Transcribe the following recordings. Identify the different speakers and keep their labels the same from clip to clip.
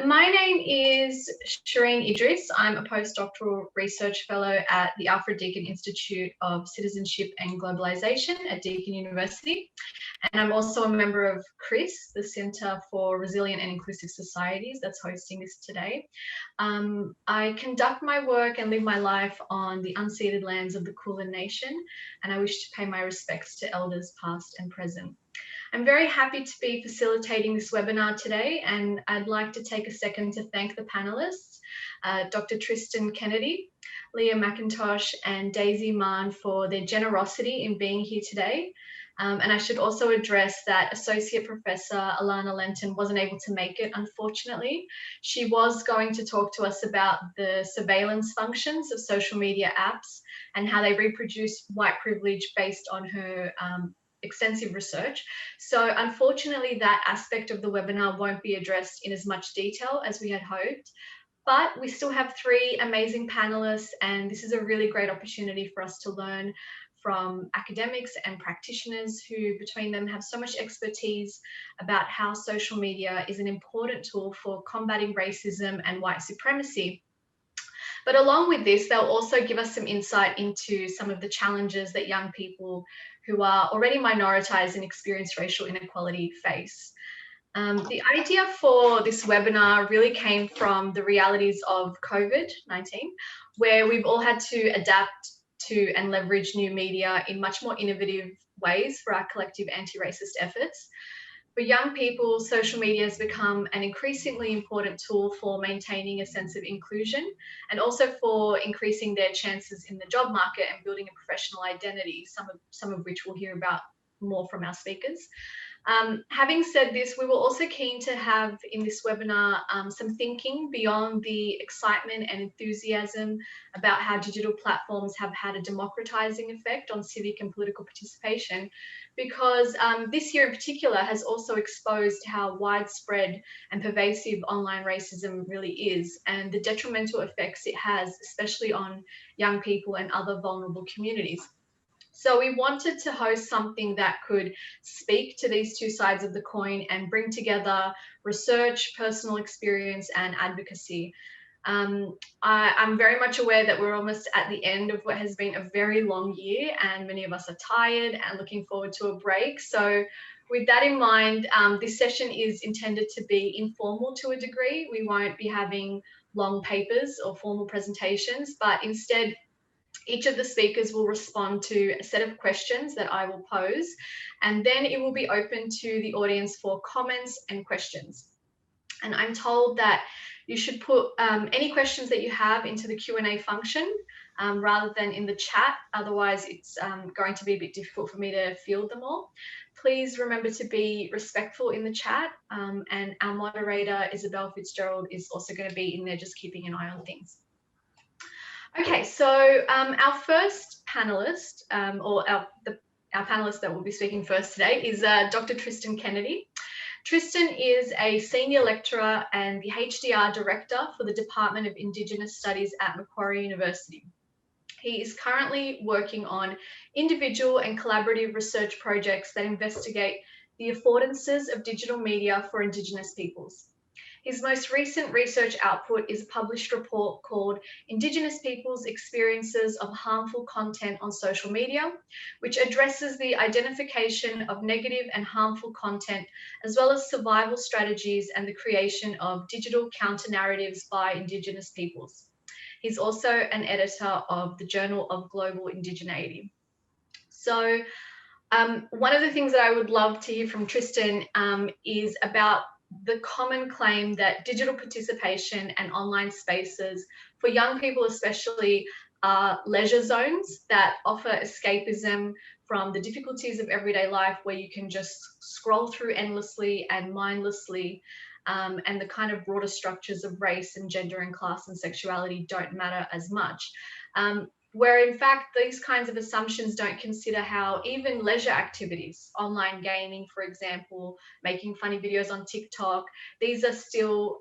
Speaker 1: My name is Sherene Idriss. I'm a postdoctoral research fellow at the Alfred Deakin Institute of Citizenship and Globalisation at Deakin University. And I'm also a member of CRIS, the Centre for Resilient and Inclusive Societies, that's hosting this today. I conduct my work and live my life on the unceded lands of the Kulin Nation, and I wish to pay my respects to elders past and present. I'm very happy to be facilitating this webinar today, and I'd like to take a second to thank the panelists, Dr. Tristan Kennedy, Leah Mcintosh and Daizy Maan for their generosity in being here today. And I should also address that Associate Professor Alana Lentin wasn't able to make it, unfortunately. She was going to talk to us about the surveillance functions of social media apps and how they reproduce white privilege based on her extensive research. So unfortunately, that aspect of the webinar won't be addressed in as much detail as we had hoped. But we still have three amazing panelists, and this is a really great opportunity for us to learn from academics and practitioners who between them have so much expertise about how social media is an important tool for combating racism and white supremacy. But along with this, they'll also give us some insight into some of the challenges that young people who are already minoritized and experience racial inequality face. The idea for this webinar really came from the realities of COVID-19, where we've all had to adapt to and leverage new media in much more innovative ways for our collective anti-racist efforts. For young people, social media has become an increasingly important tool for maintaining a sense of inclusion and also for increasing their chances in the job market and building a professional identity, some of which we'll hear about more from our speakers. Having said this, we were also keen to have in this webinar some thinking beyond the excitement and enthusiasm about how digital platforms have had a democratizing effect on civic and political participation, because this year in particular has also exposed how widespread and pervasive online racism really is and the detrimental effects it has, especially on young people and other vulnerable communities. So we wanted to host something that could speak to these two sides of the coin and bring together research, personal experience, and advocacy. I'm very much aware that we're almost at the end of what has been a very long year, and many of us are tired and looking forward to a break. So with that in mind, this session is intended to be informal to a degree. We won't be having long papers or formal presentations, but instead, each of the speakers will respond to a set of questions that I will pose, and then it will be open to the audience for comments and questions. And I'm told that you should put any questions that you have into the Q&A function rather than in the chat. Otherwise, it's going to be a bit difficult for me to field them all. Please remember to be respectful in the chat, and our moderator, Isabel Fitzgerald, is also going to be in there just keeping an eye on things. Okay, so our first panelist, or our panelist that will be speaking first today is Dr. Tristan Kennedy. Tristan is a senior lecturer and the HDR director for the Department of Indigenous Studies at Macquarie University. He is currently working on individual and collaborative research projects that investigate the affordances of digital media for Indigenous peoples. His most recent research output is a published report called Indigenous Peoples' Experiences of Harmful Content on Social Media, which addresses the identification of negative and harmful content, as well as survival strategies and the creation of digital counter-narratives by Indigenous peoples. He's also an editor of the Journal of Global Indigeneity. So one of the things that I would love to hear from Tristan is about the common claim that digital participation and online spaces for young people especially are leisure zones that offer escapism from the difficulties of everyday life, where you can just scroll through endlessly and mindlessly, and the kind of broader structures of race and gender and class and sexuality don't matter as much. Where in fact, these kinds of assumptions don't consider how even leisure activities, online gaming, for example, making funny videos on TikTok, these are still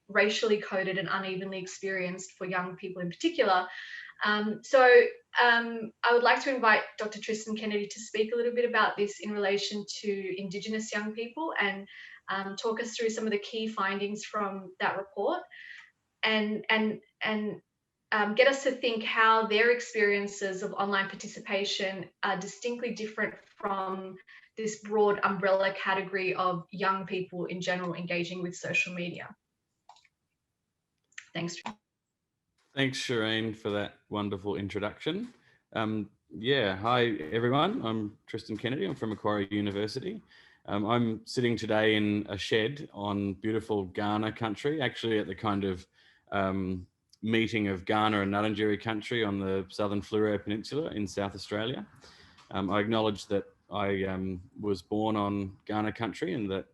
Speaker 1: racially coded and unevenly experienced for young people in particular. I would like to invite Dr. Tristan Kennedy to speak a little bit about this in relation to Indigenous young people and talk us through some of the key findings from that report, and get us to think how their experiences of online participation are distinctly different from this broad umbrella category of young people in general engaging with social media. Thanks.
Speaker 2: Thanks, Sherene, for that wonderful introduction. Yeah, hi everyone. I'm Tristan Kennedy. I'm from Macquarie University. I'm sitting today in a shed on beautiful Kaurna country, actually at the kind of meeting of Kaurna and Ngarrindjeri country on the southern Fleurieu Peninsula in South Australia. I acknowledge that I was born on Kaurna country, and that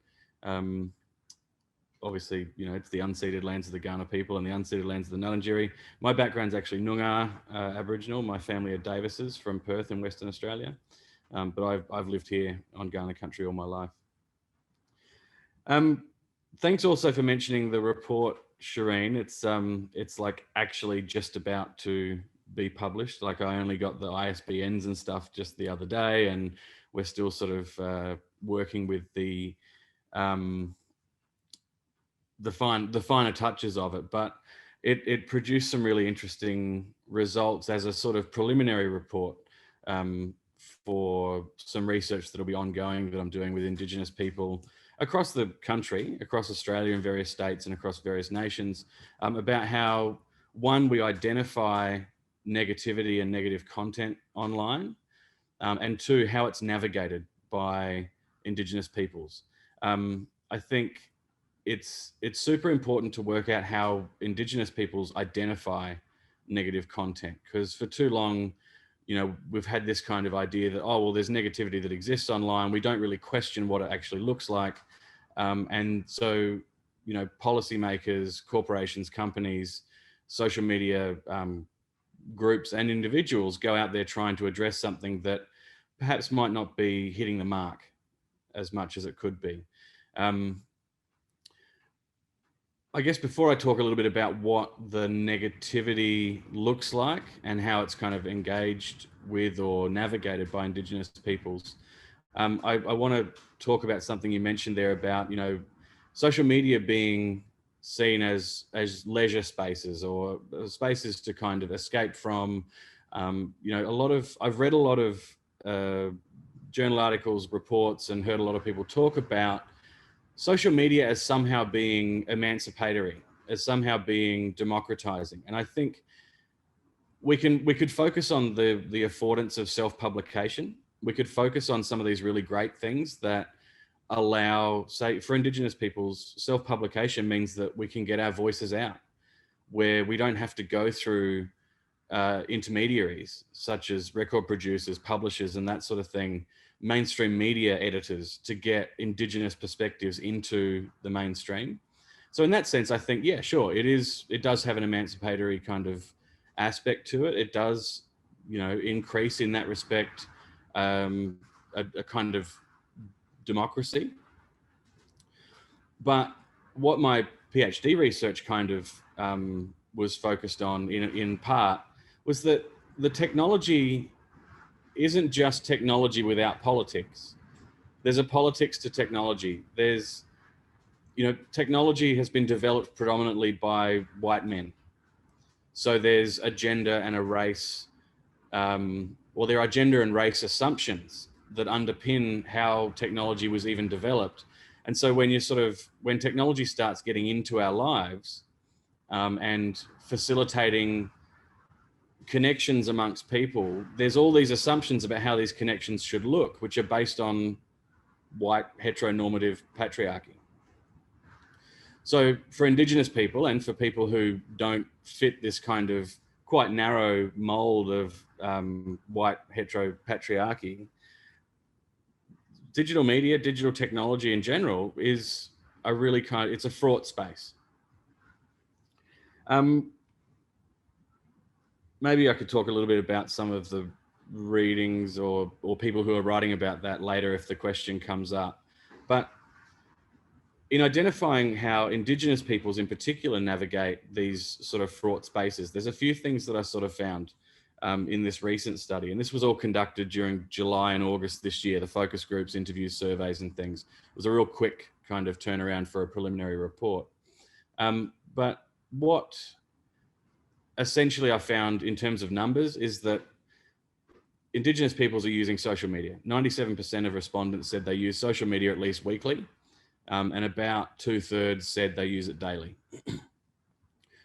Speaker 2: obviously, you know, it's the unceded lands of the Kaurna people and the unceded lands of the Ngarrindjeri. My background's actually Noongar Aboriginal. My family are Davises from Perth in Western Australia, but I've lived here on Kaurna country all my life. Thanks also for mentioning the report, Sherene. It's like actually just about to be published. Like I only got the ISBNs and stuff just the other day, and we're still sort of working with the finer touches of it, but it produced some really interesting results as a sort of preliminary report for some research that'll be ongoing that I'm doing with Indigenous people across the country, across Australia in various states and across various nations, about how, one, we identify negativity and negative content online, and two, how it's navigated by Indigenous peoples. I think it's super important to work out how Indigenous peoples identify negative content, because for too long, you know, we've had this kind of idea that, oh, well, there's negativity that exists online. We don't really question what it actually looks like. And so, you know, policymakers, corporations, companies, social media groups and individuals go out there trying to address something that perhaps might not be hitting the mark as much as it could be. I guess before I talk a little bit about what the negativity looks like and how it's kind of engaged with or navigated by Indigenous peoples, I want to talk about something you mentioned there about, you know, social media being seen as leisure spaces or spaces to kind of escape from. You know, I've read a lot of journal articles, reports, and heard a lot of people talk about social media as somehow being emancipatory, as somehow being democratizing. And I think we could focus on the affordance of self-publication. We could focus on some of these really great things that allow, say, for Indigenous peoples, self-publication means that we can get our voices out, where we don't have to go through intermediaries such as record producers, publishers, and that sort of thing, mainstream media editors, to get Indigenous perspectives into the mainstream. So in that sense, I think, yeah, sure, it does have an emancipatory kind of aspect to it. It does, you know, increase in that respect a kind of democracy. But what my PhD research kind of was focused on in part was that the technology isn't just technology without politics. There's a politics to technology. There's, you know, technology has been developed predominantly by white men. So there's a gender and a race, or there are gender and race assumptions that underpin how technology was even developed. And so when technology starts getting into our lives and facilitating connections amongst people, there's all these assumptions about how these connections should look, which are based on white heteronormative patriarchy. So for Indigenous people and for people who don't fit this kind of quite narrow mold of white heteropatriarchy, digital media, digital technology in general is a really it's a fraught space. Maybe I could talk a little bit about some of the readings or people who are writing about that later if the question comes up. But in identifying how Indigenous peoples in particular navigate these sort of fraught spaces, there's a few things that I sort of found in this recent study. And this was all conducted during July and August this year, the focus groups, interviews, surveys and things. It was a real quick kind of turnaround for a preliminary report. But what essentially I found in terms of numbers is that Indigenous peoples are using social media. 97% of respondents said they use social media at least weekly, and about 2/3 said they use it daily,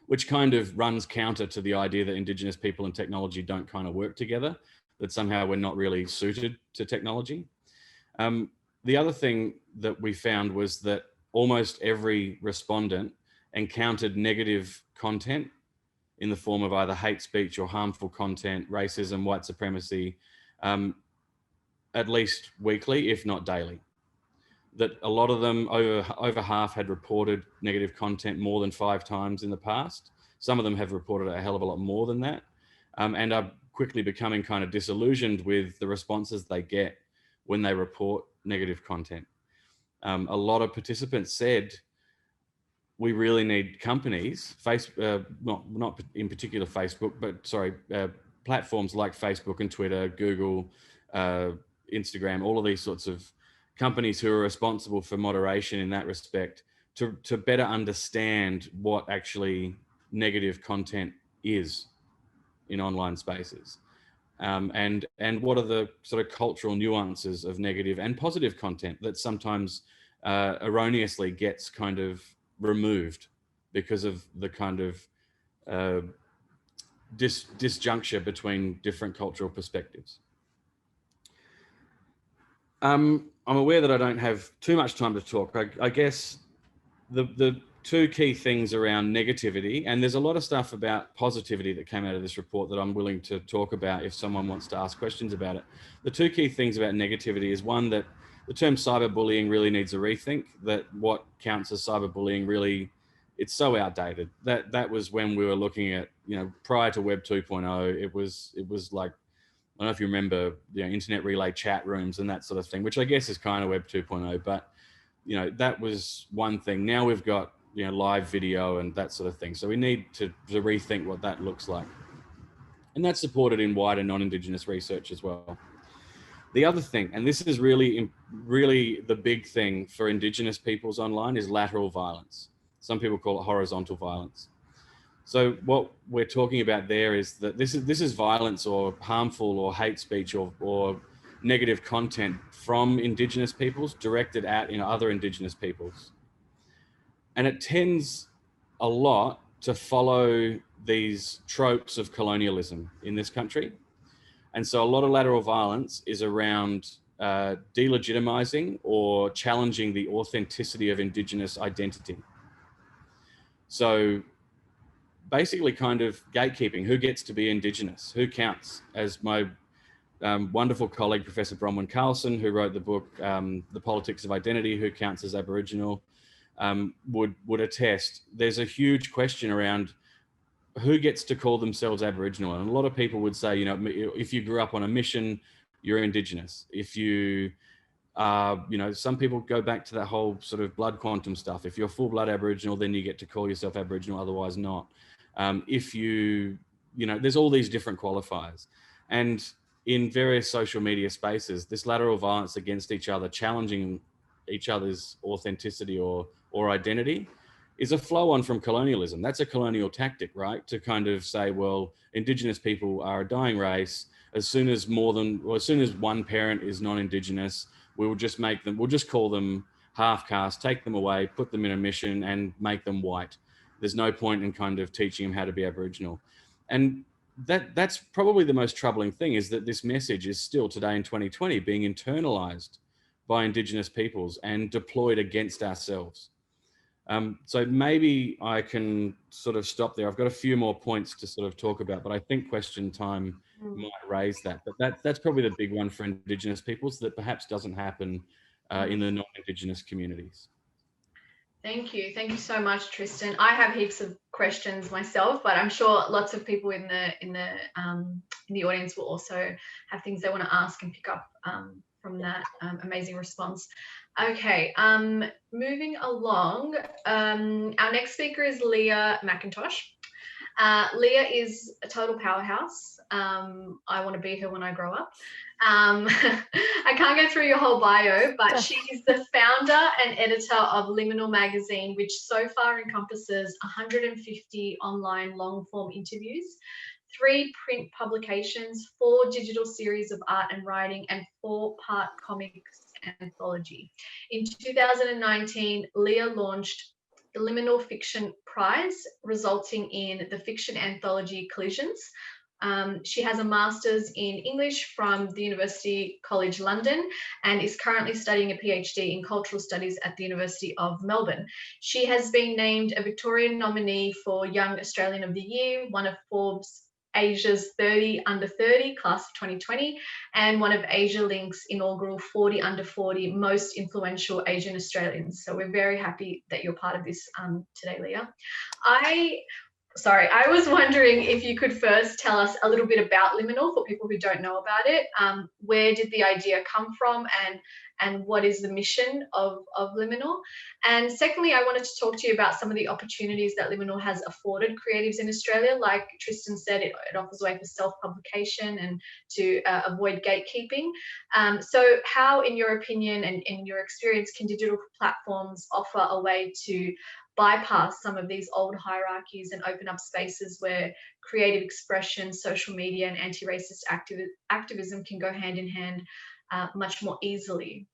Speaker 2: which kind of runs counter to the idea that Indigenous people and technology don't kind of work together, that somehow we're not really suited to technology. The other thing that we found was that almost every respondent encountered negative content in the form of either hate speech or harmful content, racism, white supremacy, at least weekly, if not daily. That a lot of them, over half, had reported negative content more than 5 times in the past. Some of them have reported a hell of a lot more than that, and are quickly becoming kind of disillusioned with the responses they get when they report negative content. A lot of participants said, we really need companies, not in particular Facebook, but sorry, platforms like Facebook and Twitter, Google, Instagram, all of these sorts of companies who are responsible for moderation in that respect, to better understand what actually negative content is in online spaces. And what are the sort of cultural nuances of negative and positive content that sometimes erroneously gets kind of removed because of the kind of disjuncture between different cultural perspectives. I'm aware that I don't have too much time to talk. I guess the 2 key things around negativity, and there's a lot of stuff about positivity that came out of this report that I'm willing to talk about if someone wants to ask questions about it. The 2 key things about negativity is, one, that the term cyberbullying really needs a rethink, that what counts as cyberbullying really, it's so outdated. That was when we were looking at, prior to Web 2.0, it was like, I don't know if you remember, internet relay chat rooms and that sort of thing, which I guess is kind of Web 2.0, but that was one thing. Now we've got, live video and that sort of thing. So we need to rethink what that looks like. And that's supported in wider non-Indigenous research as well. The other thing, and this is really the big thing for Indigenous peoples online, is lateral violence. Some people call it horizontal violence. So what we're talking about there is that this is violence or harmful or hate speech or negative content from Indigenous peoples directed at other Indigenous peoples. And it tends a lot to follow these tropes of colonialism in this country. And so a lot of lateral violence is around delegitimizing or challenging the authenticity of Indigenous identity. So basically kind of gatekeeping, who gets to be Indigenous, who counts. As my wonderful colleague, Professor Bronwyn Carlson, who wrote the book, The Politics of Identity, Who Counts as Aboriginal, would attest, there's a huge question around who gets to call themselves Aboriginal. And a lot of people would say, if you grew up on a mission, you're Indigenous. If you some people go back to that whole sort of blood quantum stuff. If you're full blood Aboriginal, then you get to call yourself Aboriginal, otherwise not. If you, there's all these different qualifiers. And in various social media spaces, this lateral violence against each other, challenging each other's authenticity or identity, is a flow on from colonialism. That's a colonial tactic, right? To kind of say, well, Indigenous people are a dying race. As soon as one parent is non-Indigenous, we'll just call them half caste, take them away, put them in a mission and make them white. There's no point in kind of teaching them how to be Aboriginal. And that's probably the most troubling thing, is that this message is still today in 2020 being internalized by Indigenous peoples and deployed against ourselves. So maybe I can sort of stop there. I've got a few more points to sort of talk about, but I think question time might raise that. But that's probably the big one for Indigenous peoples that perhaps doesn't happen in the non-Indigenous communities.
Speaker 1: Thank you. Thank you so much, Tristan. I have heaps of questions myself, but I'm sure lots of people in the audience will also have things they want to ask and pick up from that amazing response. Okay, moving along. Our next speaker is Leah Mcintosh. Leah is a total powerhouse. I want to be her when I grow up. I can't go through your whole bio, but she's the founder and editor of Liminal magazine, which so far encompasses 150 online long-form interviews, 3 print publications, 4 digital series of art and writing, and 4-part comics anthology. In 2019, Leah launched the Liminal Fiction Prize, resulting in the fiction anthology Collisions. She has a master's in English from the University College London and is currently studying a PhD in cultural studies at the University of Melbourne. She has been named a Victorian nominee for Young Australian of the Year, one of Forbes Asia's 30 under 30 class of 2020, and one of Asia Link's inaugural 40 under 40 most influential Asian Australians. So we're very happy that you're part of this today, Leah. I was wondering if you could first tell us a little bit about Liminal for people who don't know about it. Where did the idea come from, and what is the mission of Liminal? And secondly, I wanted to talk to you about some of the opportunities that Liminal has afforded creatives in Australia. Like Tristan said, it offers a way for self-publication and to avoid gatekeeping. So how, in your opinion and in your experience, can digital platforms offer a way to bypass some of these old hierarchies and open up spaces where creative expression, social media, and anti-racist activism can go hand in hand much more easily?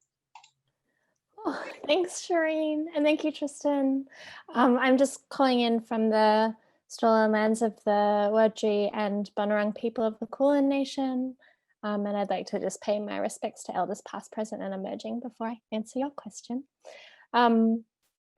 Speaker 3: Oh, thanks, Sherene, and thank you, Tristan. I'm just calling in from the stolen lands of the Wurundjeri and Bunurong people of the Kulin Nation, and I'd like to just pay my respects to elders past, present, and emerging before I answer your question.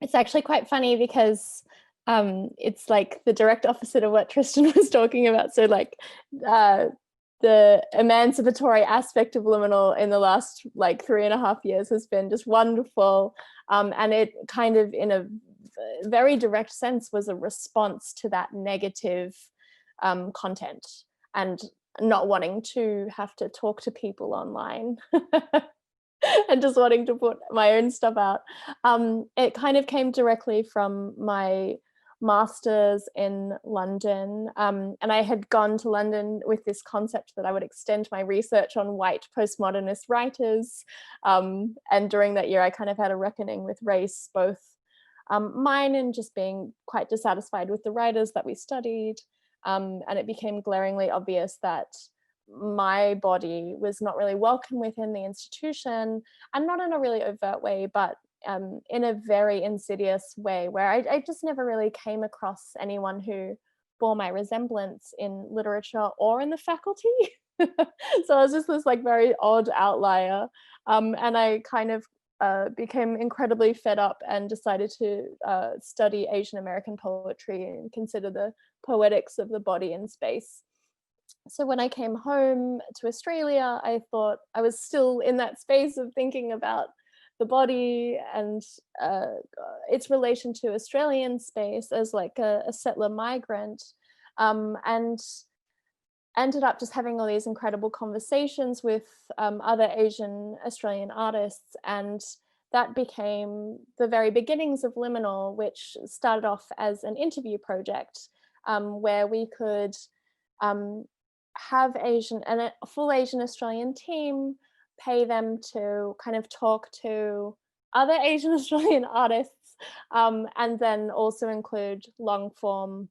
Speaker 3: It's actually quite funny because it's like the direct opposite of what Tristan was talking about. So like the emancipatory aspect of Liminal in the last like 3.5 years has been just wonderful. And it kind of in a very direct sense was a response to that negative content and not wanting to have to talk to people online. And just wanting to put my own stuff out. It kind of came directly from my master's in London. And I had gone to London with this concept that I would extend my research on white postmodernist writers. And during that year, I kind of had a reckoning with race, both mine and just being quite dissatisfied with the writers that we studied. And it became glaringly obvious that my body was not really welcome within the institution, and not in a really overt way, but in a very insidious way where I just never really came across anyone who bore my resemblance in literature or in the faculty. So I was just this like very odd outlier, and I kind of became incredibly fed up and decided to study Asian American poetry and consider the poetics of the body in space. So when I came home to Australia, I thought I was still in that space of thinking about the body and its relation to Australian space as like a settler migrant, and ended up just having all these incredible conversations with other Asian Australian artists. And that became the very beginnings of Liminal, which started off as an interview project where we could have a full Asian Australian team, pay them to kind of talk to other Asian Australian artists, and then also include long form.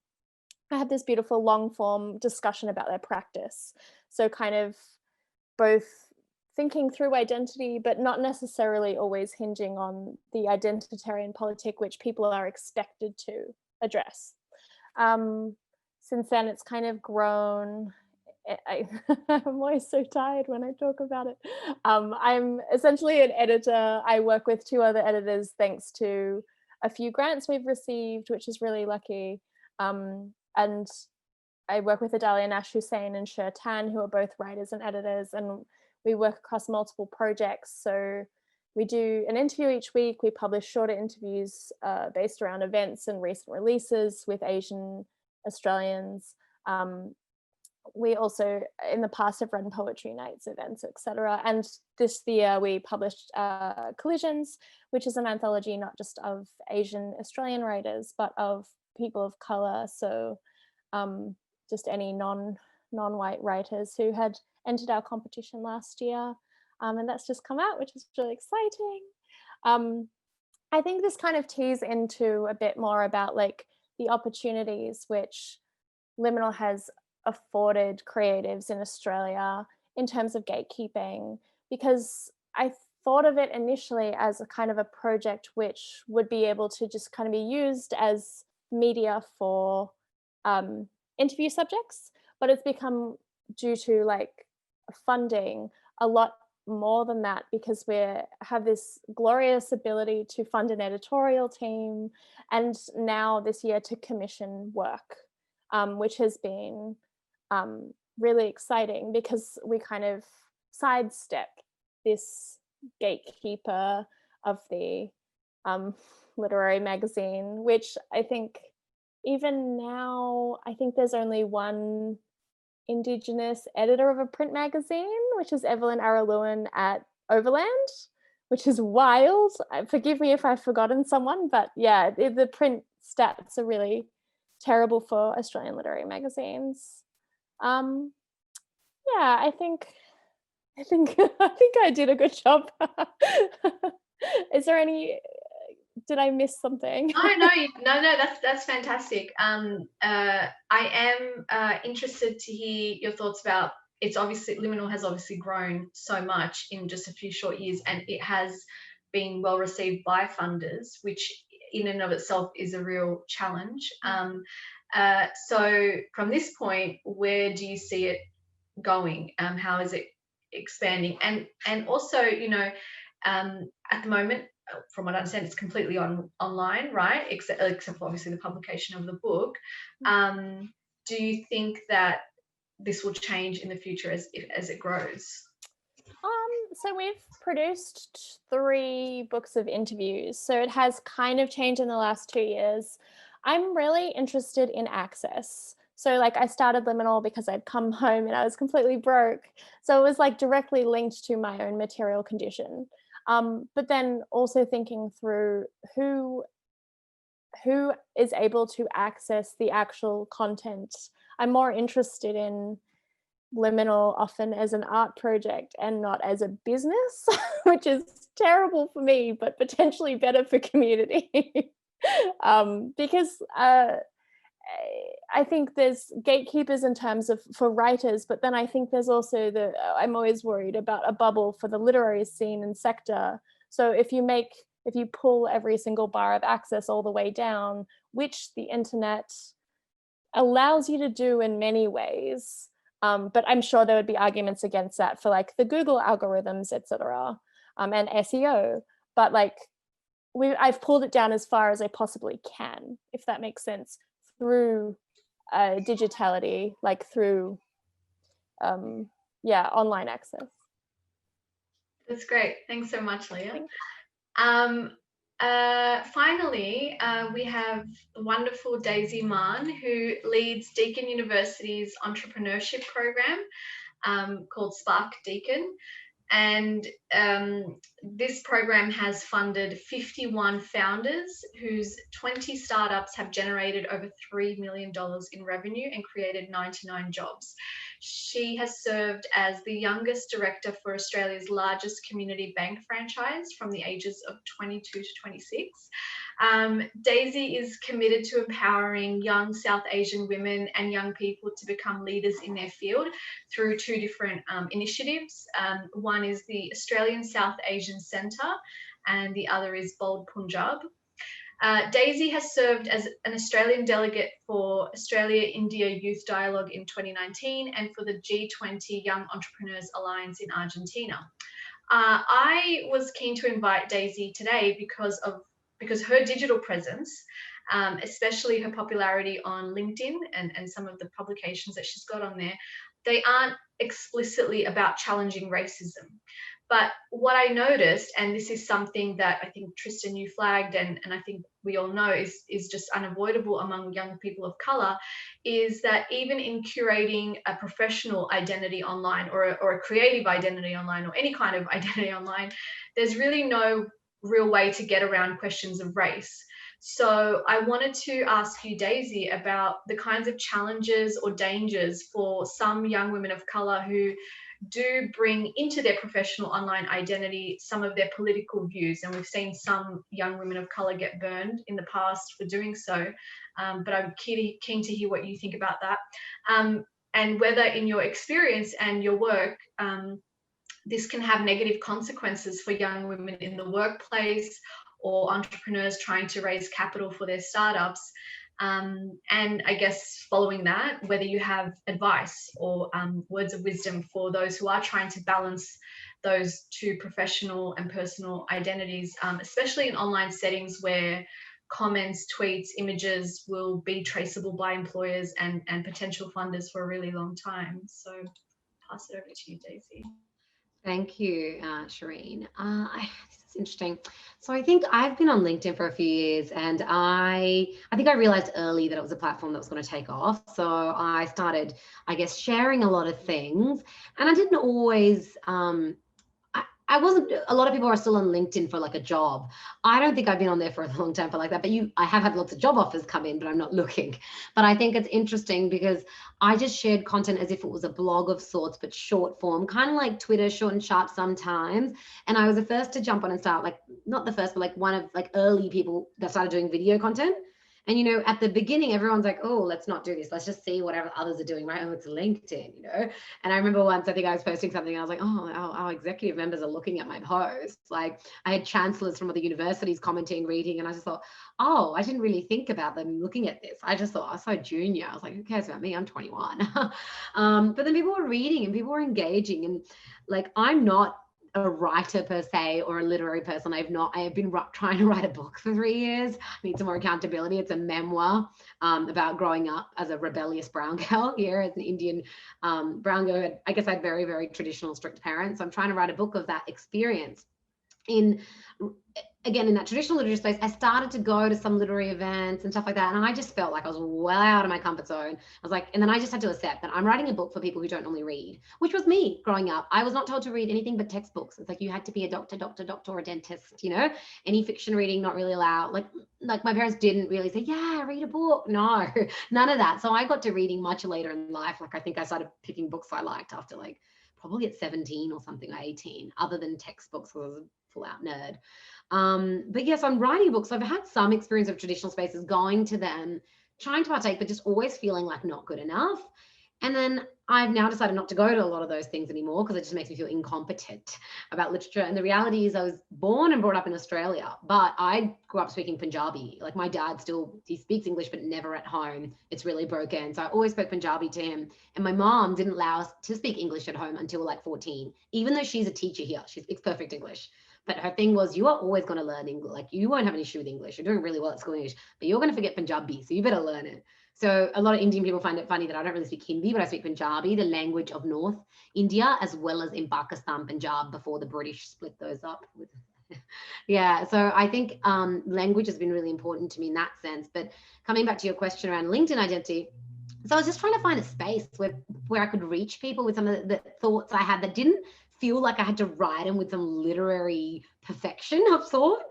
Speaker 3: I had this beautiful long form discussion about their practice. So kind of both thinking through identity, but not necessarily always hinging on the identitarian politic, which people are expected to address. Since then, it's kind of grown. I'm always so tired when I talk about it. I'm essentially an editor. I work with 2 other editors thanks to a few grants we've received, which is really lucky. And I work with Adalia Nash Hussain and Sher Tan, who are both writers and editors, and we work across multiple projects. So we do an interview each week. We publish shorter interviews based around events and recent releases with Asian Australians. We also in the past have run poetry nights, events, etc. And this year we published Collisions, which is an anthology not just of Asian Australian writers, but of people of color. So just any non-white writers who had entered our competition last year. And that's just come out, which is really exciting. I think this kind of tees into a bit more about like the opportunities which Liminal has afforded creatives in Australia in terms of gatekeeping, because I thought of it initially as a kind of a project which would be able to just kind of be used as media for interview subjects, but it's become, due to like funding, a lot more than that, because we have this glorious ability to fund an editorial team, and now this year to commission work, which has been really exciting, because we kind of sidestep this gatekeeper of the literary magazine, which I think even now, I think there's only one Indigenous editor of a print magazine, which is Evelyn Araluen at Overland, which is wild. Forgive me if I've forgotten someone, but yeah, the print stats are really terrible for Australian literary magazines. Yeah, I think I did a good job. Is there any? Did I miss something?
Speaker 1: No, that's fantastic. I am interested to hear your thoughts about, it's obviously, Liminal has obviously grown so much in just a few short years, and it has been well received by funders, which in and of itself is a real challenge. So from this point, where do you see it going? How is it expanding? And also, you know, at the moment, from what I understand, it's completely online, right? Except for obviously the publication of the book. Do you think that this will change in the future as it grows?
Speaker 3: So we've produced 3 books of interviews, so it has kind of changed in the last 2 years. I'm really interested in access. So like I started Liminal because I'd come home and I was completely broke. So it was like directly linked to my own material condition. But then also thinking through who is able to access the actual content. I'm more interested in Liminal often as an art project and not as a business, which is terrible for me, but potentially better for community. Because I think there's gatekeepers in terms of for writers, but then I think there's also I'm always worried about a bubble for the literary scene and sector. So if you pull every single bar of access all the way down, which the internet allows you to do in many ways, but I'm sure there would be arguments against that for like the Google algorithms, etc., and SEO. But like I've pulled it down as far as I possibly can, if that makes sense, through digitality, like through online access.
Speaker 1: That's great. Thanks so much, Leah. Finally, we have the wonderful Daizy Maan, who leads Deakin University's entrepreneurship program called Spark Deakin. And this program has funded 51 founders whose 20 startups have generated over $3 million in revenue and created 99 jobs. She has served as the youngest director for Australia's largest community bank franchise from the ages of 22 to 26. Daizy is committed to empowering young South Asian women and young people to become leaders in their field through 2 different initiatives. One is the Australian South Asian Centre and the other is Bold Punjab. Daizy has served as an Australian delegate for Australia-India Youth Dialogue in 2019 and for the G20 Young Entrepreneurs Alliance in Argentina. I was keen to invite Daizy today because her digital presence, especially her popularity on LinkedIn and some of the publications that she's got on there, they aren't explicitly about challenging racism. But what I noticed, and this is something that I think Tristan, you flagged, and I think we all know is just unavoidable among young people of colour, is that even in curating a professional identity online or a creative identity online or any kind of identity online, there's really no real way to get around questions of race. So I wanted to ask you, Daizy, about the kinds of challenges or dangers for some young women of colour who do bring into their professional online identity some of their political views. And we've seen some young women of colour get burned in the past for doing so. But I'm keen to hear what you think about that. And whether in your experience and your work, this can have negative consequences for young women in the workplace or entrepreneurs trying to raise capital for their startups. And I guess following that, whether you have advice or words of wisdom for those who are trying to balance those two professional and personal identities, especially in online settings where comments, tweets, images will be traceable by employers and potential funders for a really long time. So pass it over to you, Daizy.
Speaker 4: Thank you, Sherene. This is interesting. So I think I've been on LinkedIn for a few years, and I think I realized early that it was a platform that was going to take off. So I started, I guess, sharing a lot of things, and I didn't always. I wasn't, a lot of people are still on LinkedIn for like a job. I don't think I've been on there for a long time for like that, but I have had lots of job offers come in, but I'm not looking. But I think it's interesting because I just shared content as if it was a blog of sorts, but short form, kind of like Twitter, short and sharp sometimes. And I was the first to jump on and start, like, not the first, but like one of like early people that started doing video content. And, you know, at the beginning, everyone's like, oh, let's not do this. Let's just see whatever others are doing, right? Oh, it's LinkedIn, you know? And I remember once, I think I was posting something, and I was like, oh, our executive members are looking at my posts. Like, I had chancellors from other universities commenting, reading, and I just thought, oh, I didn't really think about them looking at this. I just thought, I was so junior. I was like, who cares about me? I'm 21. But then people were reading and people were engaging. And like, I'm not a writer per se or a literary person. I have been trying to write a book for 3 years. I need some more accountability. It's a memoir about growing up as a rebellious brown girl here as an Indian brown girl. I guess I had very, very traditional, strict parents. So I'm trying to write a book of that experience. Again, in that traditional literature space, I started to go to some literary events and stuff like that. And I just felt like I was well out of my comfort zone. I was like, and then I just had to accept that I'm writing a book for people who don't normally read, which was me growing up. I was not told to read anything but textbooks. It's like you had to be a doctor, or a dentist, you know, any fiction reading, not really allowed. Like my parents didn't really say, yeah, read a book. No, none of that. So I got to reading much later in life. Like I think I started picking books I liked after like probably at 17 or something, or 18, other than textbooks, because I was a full out nerd. But yes, I'm writing books. So I've had some experience of traditional spaces, going to them, trying to partake, but just always feeling like not good enough. And then I've now decided not to go to a lot of those things anymore because it just makes me feel incompetent about literature. And the reality is I was born and brought up in Australia, but I grew up speaking Punjabi. Like my dad he speaks English, but never at home. It's really broken. So I always spoke Punjabi to him. And my mom didn't allow us to speak English at home until like 14, even though she's a teacher here. She speaks perfect English. But her thing was, you are always going to learn English. Like you won't have an issue with English. You're doing really well at school English, but you're going to forget Punjabi. So you better learn it. So a lot of Indian people find it funny that I don't really speak Hindi, but I speak Punjabi, the language of North India, as well as in Pakistan, Punjab, before the British split those up. Yeah, so I think language has been really important to me in that sense. But coming back to your question around LinkedIn identity, so I was just trying to find a space where I could reach people with some of the thoughts I had that didn't feel like I had to write them with some literary perfection of sort.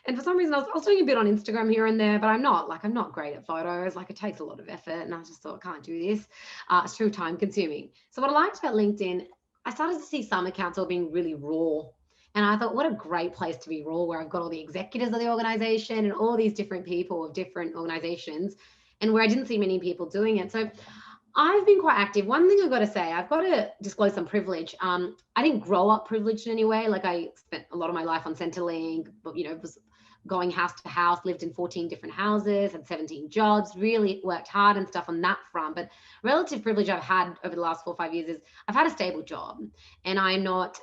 Speaker 4: And for some reason, I was doing a bit on Instagram here and there, but I'm not great at photos. Like it takes a lot of effort, and I just thought, I can't do this. It's too time consuming. So what I liked about LinkedIn, I started to see some accounts all being really raw. And I thought, what a great place to be raw, where I've got all the executives of the organization and all these different people of different organizations, and where I didn't see many people doing it. So I've been quite active. One thing I've got to say, I've got to disclose some privilege. I didn't grow up privileged in any way. Like I spent a lot of my life on Centrelink, but, you know, was going house to house, lived in 14 different houses, had 17 jobs, really worked hard and stuff on that front. But relative privilege I've had over the last 4 or 5 years is I've had a stable job, and I'm not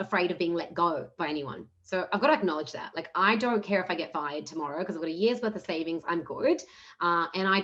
Speaker 4: afraid of being let go by anyone. So I've got to acknowledge that. Like, I don't care if I get fired tomorrow because I've got a year's worth of savings. I'm good. And I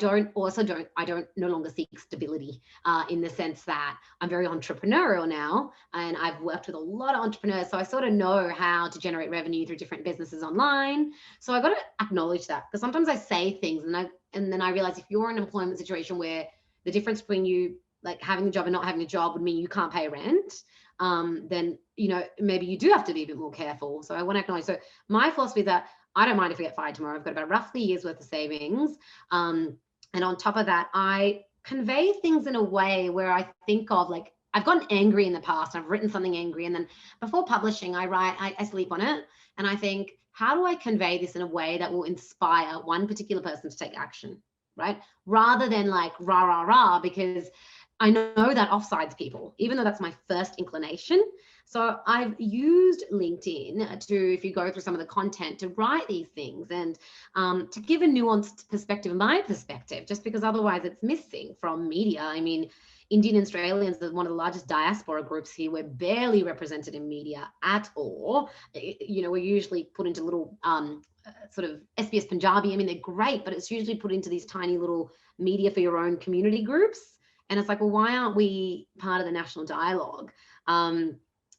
Speaker 4: no longer seek stability in the sense that I'm very entrepreneurial now, and I've worked with a lot of entrepreneurs. So I sort of know how to generate revenue through different businesses online. So I got to acknowledge that, because sometimes I say things and then I realize if you're in an employment situation where the difference between you like having a job and not having a job would mean you can't pay rent, then, you know, maybe you do have to be a bit more careful. So I want to acknowledge. So my philosophy is that I don't mind if I get fired tomorrow. I've got about roughly a year's worth of savings. And on top of that, I convey things in a way where I think of, like, I've gotten angry in the past. I've written something angry, and then before publishing, I sleep on it, and I think, how do I convey this in a way that will inspire one particular person to take action, right? Rather than like rah, rah, rah, because I know that offsides people, even though that's my first inclination. So I've used LinkedIn to, if you go through some of the content, to write these things and to give a nuanced perspective, my perspective, just because otherwise it's missing from media. I mean, Indian Australians are one of the largest diaspora groups here. We're barely represented in media at all. You know, we're usually put into little sort of SBS Punjabi. I mean, they're great, but it's usually put into these tiny little media for your own community groups. And it's like, well, why aren't we part of the national dialogue?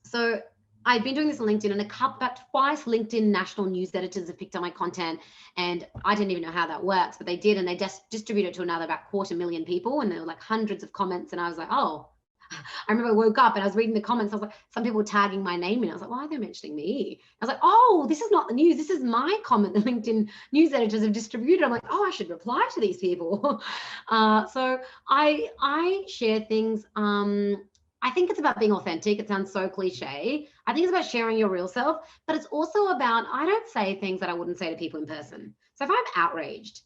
Speaker 4: So I've been doing this on LinkedIn, and about twice LinkedIn national news editors have picked up my content, and I didn't even know how that works, but they did, and they just distributed it to another about 250,000 people, and there were like hundreds of comments, and I was like, oh. I remember I woke up and I was reading the comments. I was like, some people were tagging my name in. I was like, why are they mentioning me? I was like, oh, this is not the news. This is my comment the LinkedIn news editors have distributed. I'm like, oh, I should reply to these people. So I share things. I think it's about being authentic. It sounds so cliche. I think it's about sharing your real self, but it's also about, I don't say things that I wouldn't say to people in person. So if I'm outraged,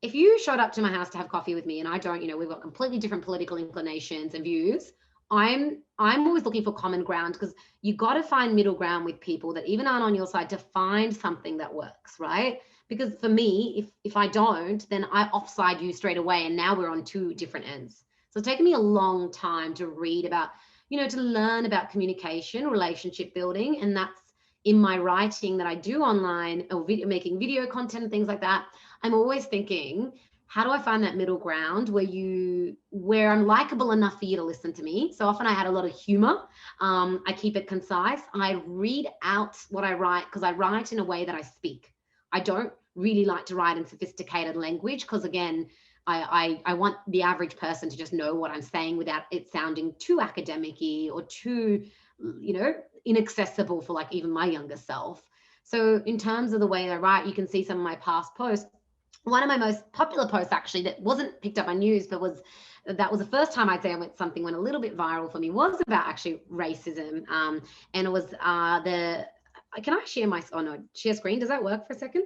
Speaker 4: if you showed up to my house to have coffee with me and I don't, you know, we've got completely different political inclinations and views, I'm always looking for common ground, because you got to find middle ground with people that even aren't on your side to find something that works, right? Because for me, if I don't, then I offside you straight away, and now we're on two different ends. So it's taken me a long time to read about, you know, to learn about communication, relationship building, and that's in my writing that I do online, or making video content and things like that. I'm always thinking, how do I find that middle ground where I'm likable enough for you to listen to me? So often I had a lot of humor. I keep it concise. I read out what I write, because I write in a way that I speak. I don't really like to write in sophisticated language, because again, I want the average person to just know what I'm saying without it sounding too academic-y or too, you know, inaccessible for like even my younger self. So in terms of the way I write, you can see some of my past posts. One of my most popular posts, actually, that wasn't picked up on news, but that was the first time I'd say something went a little bit viral for me, was about actually racism. And it was can I share share screen? Does that work for a second?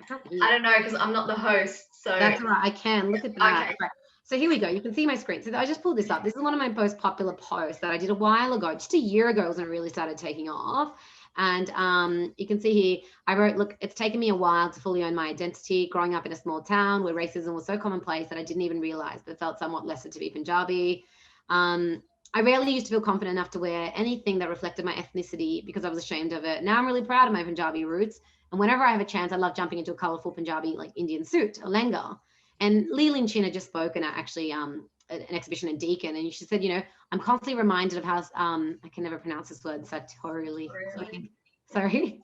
Speaker 1: I don't know, because I'm not the host. So
Speaker 4: that's all right. I can look at that.
Speaker 1: Okay.
Speaker 4: Right. So here we go. You can see my screen. So I just pulled this up. This is one of my most popular posts that I did a while ago, just a year ago, when it really started taking off. And you can see here, I wrote, look, it's taken me a while to fully own my identity. Growing up in a small town where racism was so commonplace that I didn't even realize, but felt somewhat lesser to be Punjabi. I rarely used to feel confident enough to wear anything that reflected my ethnicity because I was ashamed of it. Now I'm really proud of my Punjabi roots. And whenever I have a chance, I love jumping into a colorful Punjabi, like Indian suit, a lenga. And Leah Mcintosh had just spoken at actually an exhibition in Deakin, and she said, you know, I'm constantly reminded of how, I can never pronounce this word, sartorially. Sorry.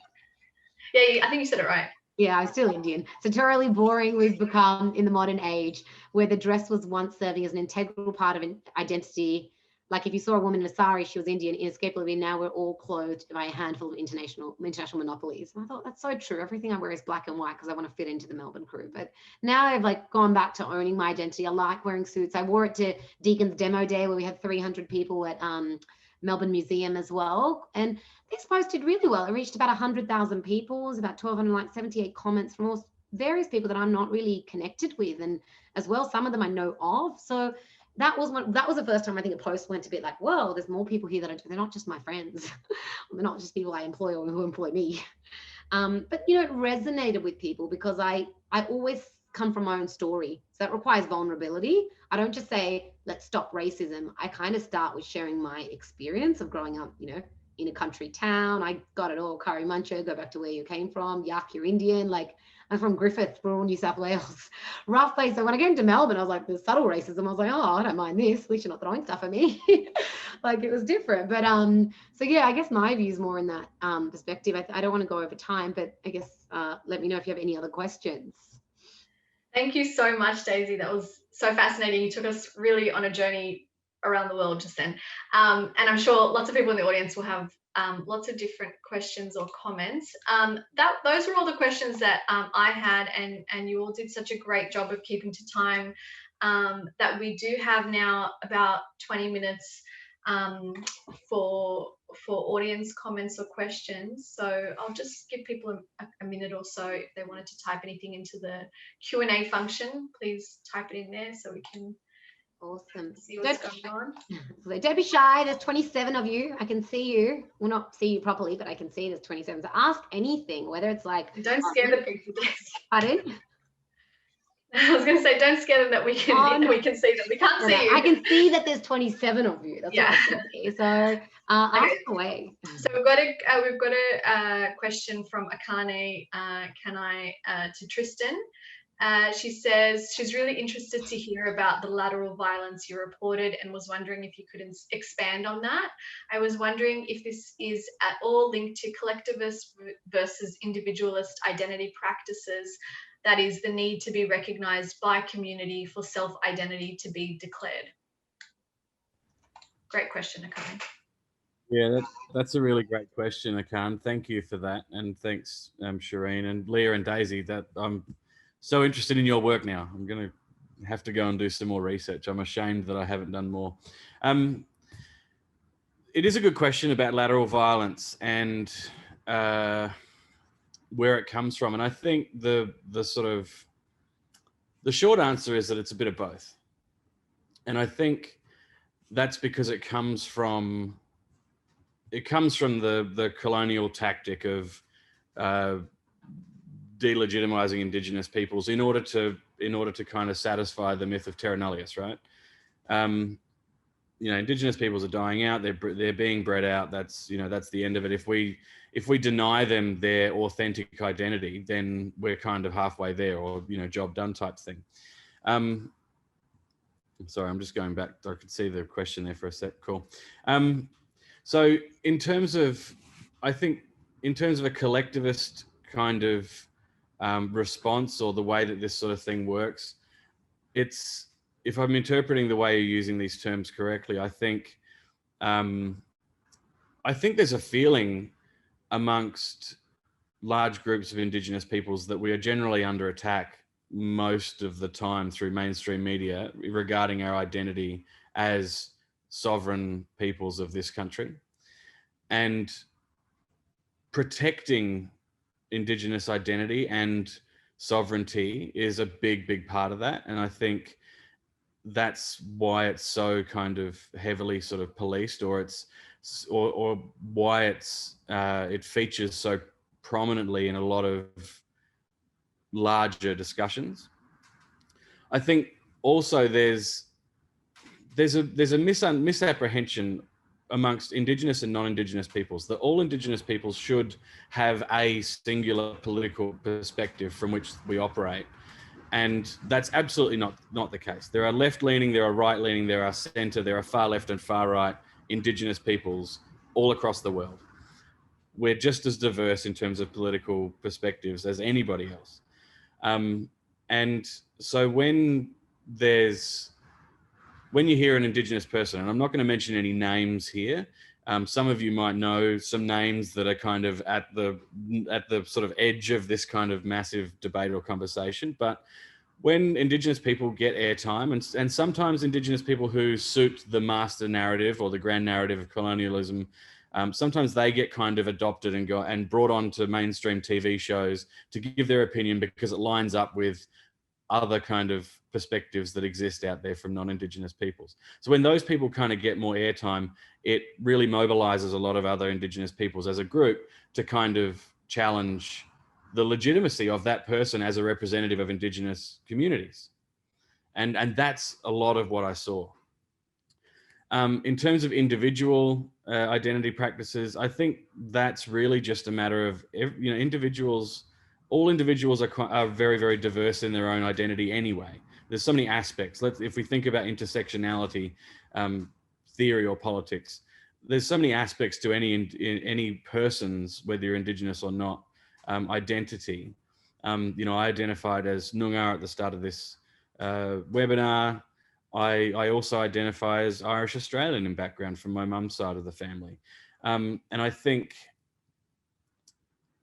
Speaker 1: Yeah, I think you said it right.
Speaker 4: Yeah, I'm still Indian. Sartorially boring we've become in the modern age, where the dress was once serving as an integral part of an identity. Like if you saw a woman in a sari, she was Indian, inescapably. Now we're all clothed by a handful of international monopolies. And I thought, that's so true. Everything I wear is black and white because I want to fit into the Melbourne crew. But now I've like gone back to owning my identity. I like wearing suits. I wore it to Deakin's demo day where we had 300 people at Melbourne Museum as well. And this post did really well. It reached about 100,000 people. It was about 1,278 comments from all various people that I'm not really connected with, and as well, some of them I know of. So that was the first time I think a post went a bit like, whoa, there's more people here that they're not just my friends. They're not just people I employ or who employ me. But you know, it resonated with people because I always come from my own story. So that requires vulnerability. I don't just say, let's stop racism. I kind of start with sharing my experience of growing up, you know, in a country town. I got it all, curry muncher, go back to where you came from, yuck, you're Indian. Like, I'm from Griffith, rural New South Wales. Rough place. So when I came to Melbourne, I was like, there's subtle racism. I was like, oh, I don't mind this. At least you're not throwing stuff at me. Like, it was different. But so yeah, I guess my view is more in that perspective. I don't want to go over time, but I guess let me know if you have any other questions.
Speaker 1: Thank you so much, Daizy. That was so fascinating. You took us really on a journey around the world just then. And I'm sure lots of people in the audience will have lots of different questions or comments. Those were all the questions that I had, and you all did such a great job of keeping to time, that we do have now about 20 minutes for audience comments or questions. So I'll just give people a minute or so if they wanted to type anything into the Q&A function. Please type it in there so we can
Speaker 4: Awesome.
Speaker 1: see what's going on.
Speaker 4: So don't be shy. There's 27 of you. I can see you. Well, not see you properly, but I can see there's 27. So ask anything, whether it's like.
Speaker 1: Don't scare the people.
Speaker 4: Pardon?
Speaker 1: I was going to say, don't scare them that we can we can see them. We can't see you.
Speaker 4: I can see that there's 27 of you. That's what I can see. So ask away.
Speaker 1: So we've got a question from Akane. To Tristan. She says she's really interested to hear about the lateral violence you reported and was wondering if you could expand on that. I was wondering if this is at all linked to collectivist versus individualist identity practices, that is, the need to be recognised by community for self-identity to be declared. Great question, Akane.
Speaker 2: Yeah, that's a really great question, Akane. Thank you for that, and thanks, Sherene and Leah and Daizy. That I'm so interested in your work now. I'm going to have to go and do some more research. I'm ashamed that I haven't done more. It is a good question about lateral violence and where it comes from. And I think the short answer is that it's a bit of both. And I think that's because it comes from the colonial tactic of delegitimizing Indigenous peoples in order to kind of satisfy the myth of terra nullius, right? Indigenous peoples are dying out. They're being bred out. That's the end of it. If we deny them their authentic identity, then we're kind of halfway there, or job done type thing. Sorry, I'm just going back. I could see the question there for a sec. Cool. So in terms of a collectivist kind of response, or the way that this sort of thing works, it's, if I'm interpreting the way you're using these terms correctly, I think there's a feeling amongst large groups of Indigenous peoples that we are generally under attack most of the time through mainstream media regarding our identity as sovereign peoples of this country, and protecting Indigenous identity and sovereignty is a big part of that. And I think that's why it's so kind of heavily sort of policed, or why it features so prominently in a lot of larger discussions. I think also there's a misapprehension amongst Indigenous and non-Indigenous peoples that all Indigenous peoples should have a singular political perspective from which we operate. And that's absolutely not the case. There are left-leaning, there are right-leaning, there are centre, there are far left and far right Indigenous peoples all across the world. We're just as diverse in terms of political perspectives as anybody else. And so when you hear an Indigenous person, and I'm not going to mention any names here, some of you might know some names that are kind of at the sort of edge of this kind of massive debate or conversation. But when Indigenous people get airtime, and sometimes Indigenous people who suit the master narrative or the grand narrative of colonialism, sometimes they get kind of adopted and brought onto mainstream TV shows to give their opinion because it lines up with other kind of perspectives that exist out there from non-Indigenous peoples. So when those people kind of get more airtime, it really mobilizes a lot of other Indigenous peoples as a group to kind of challenge the legitimacy of that person as a representative of Indigenous communities. And that's a lot of what I saw. In terms of individual identity practices, I think that's really just a matter of, individuals. All individuals are very, very diverse in their own identity anyway. There's so many aspects. If we think about intersectionality theory or politics, there's so many aspects to any person's, whether you're Indigenous or not, identity. I identified as Noongar at the start of this webinar. I also identify as Irish Australian in background from my mum's side of the family. And I think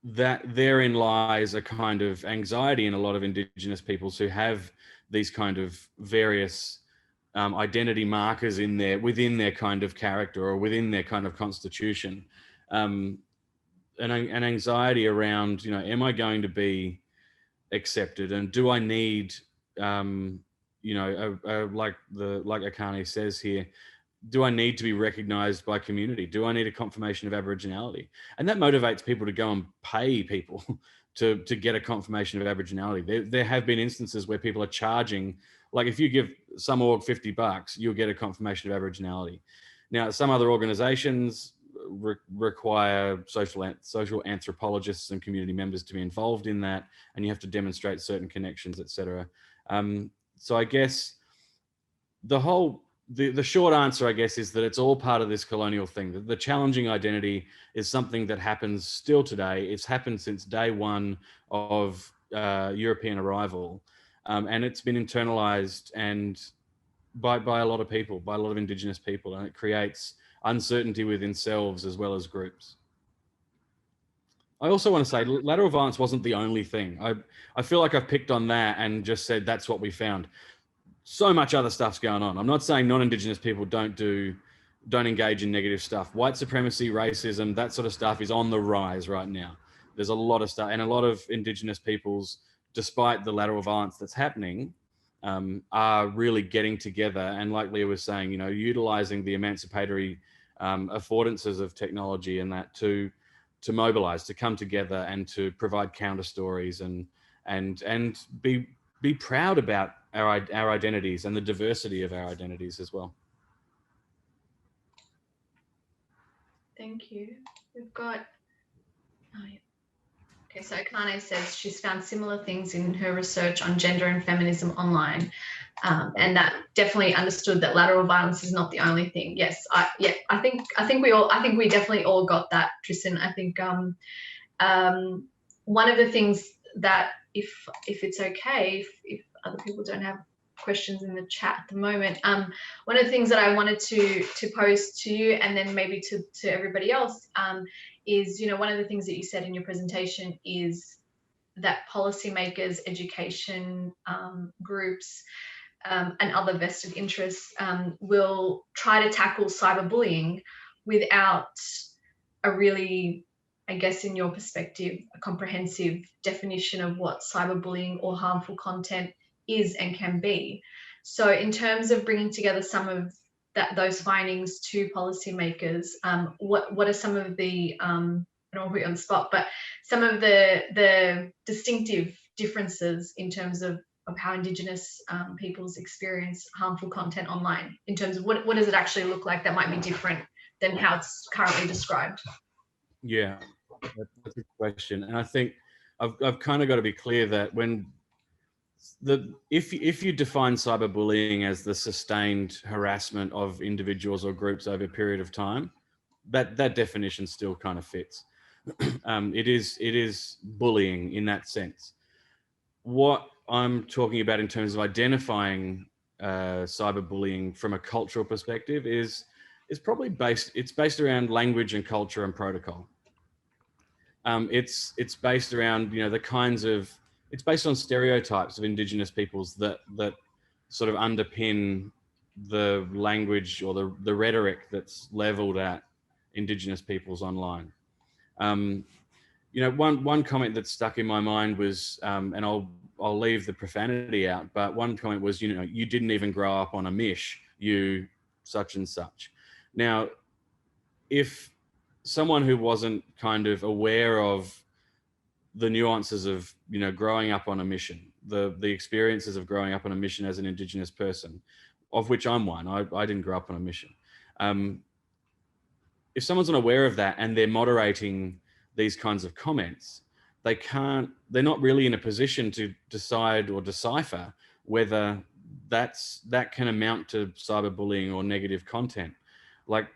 Speaker 2: that therein lies a kind of anxiety in a lot of Indigenous peoples who have these kind of various identity markers within their kind of character or within their kind of constitution. An anxiety around, you know, am I going to be accepted, and do I need, you know, like Akane says here, do I need to be recognized by community? Do I need a confirmation of Aboriginality? And that motivates people to go and pay people to get a confirmation of Aboriginality. There have been instances where people are charging, like if you give some org $50, you'll get a confirmation of Aboriginality. Now, some other organizations require social anthropologists and community members to be involved in that, and you have to demonstrate certain connections, etc. So I guess the short answer, I guess, is that it's all part of this colonial thing. The challenging identity is something that happens still today. It's happened since day one of European arrival, and it's been internalized and by a lot of people, by a lot of Indigenous people, and it creates uncertainty within selves as well as groups. I also want to say lateral violence wasn't the only thing. I feel like I've picked on that and just said that's what we found. So much other stuff's going on. I'm not saying non-Indigenous people don't engage in negative stuff. White supremacy, racism, that sort of stuff is on the rise right now. There's a lot of stuff, and a lot of Indigenous peoples, despite the lateral violence that's happening, are really getting together. And like Leah was saying, you know, utilizing the emancipatory affordances of technology and that to mobilize, to come together and to provide counter stories and be proud about our identities and the diversity of our identities as well.
Speaker 1: Thank you. We've got, okay, so Akane says she's found similar things in her research on gender and feminism online. And that definitely understood that lateral violence is not the only thing. Yes, I think we definitely all got that, Tristan. I think one of the things that, if it's okay, if other people don't have questions in the chat at the moment, one of the things that I wanted to pose to you, and then maybe to everybody else, is, you know, one of the things that you said in your presentation is that policymakers, education groups, and other vested interests will try to tackle cyberbullying without a really, I guess, in your perspective, a comprehensive definition of what cyberbullying or harmful content is and can be. So in terms of bringing together some of those findings to policymakers, what are some of the, I don't want to put you on the spot, but some of the distinctive differences in terms of how Indigenous peoples experience harmful content online, in terms of what does it actually look like that might be different than how it's currently described?
Speaker 2: Yeah, that's a good question. And I think I've kind of got to be clear that if you define cyberbullying as the sustained harassment of individuals or groups over a period of time, that definition still kind of fits. It is bullying in that sense. What I'm talking about in terms of identifying cyberbullying from a cultural perspective is probably based around language and culture and protocol. It's based around, you know, it's based on stereotypes of Indigenous peoples that sort of underpin the language or the rhetoric that's leveled at Indigenous peoples online. You know, one comment that stuck in my mind was, and I'll leave the profanity out, but one comment was, you know, you didn't even grow up on a mish, you such and such. Now, if someone who wasn't kind of aware of the nuances of, you know, growing up on a mission, the experiences of growing up on a mission as an Indigenous person, of which I'm one, I didn't grow up on a mission. If someone's unaware of that and they're moderating these kinds of comments, they're not really in a position to decide or decipher whether that can amount to cyberbullying or negative content. Like,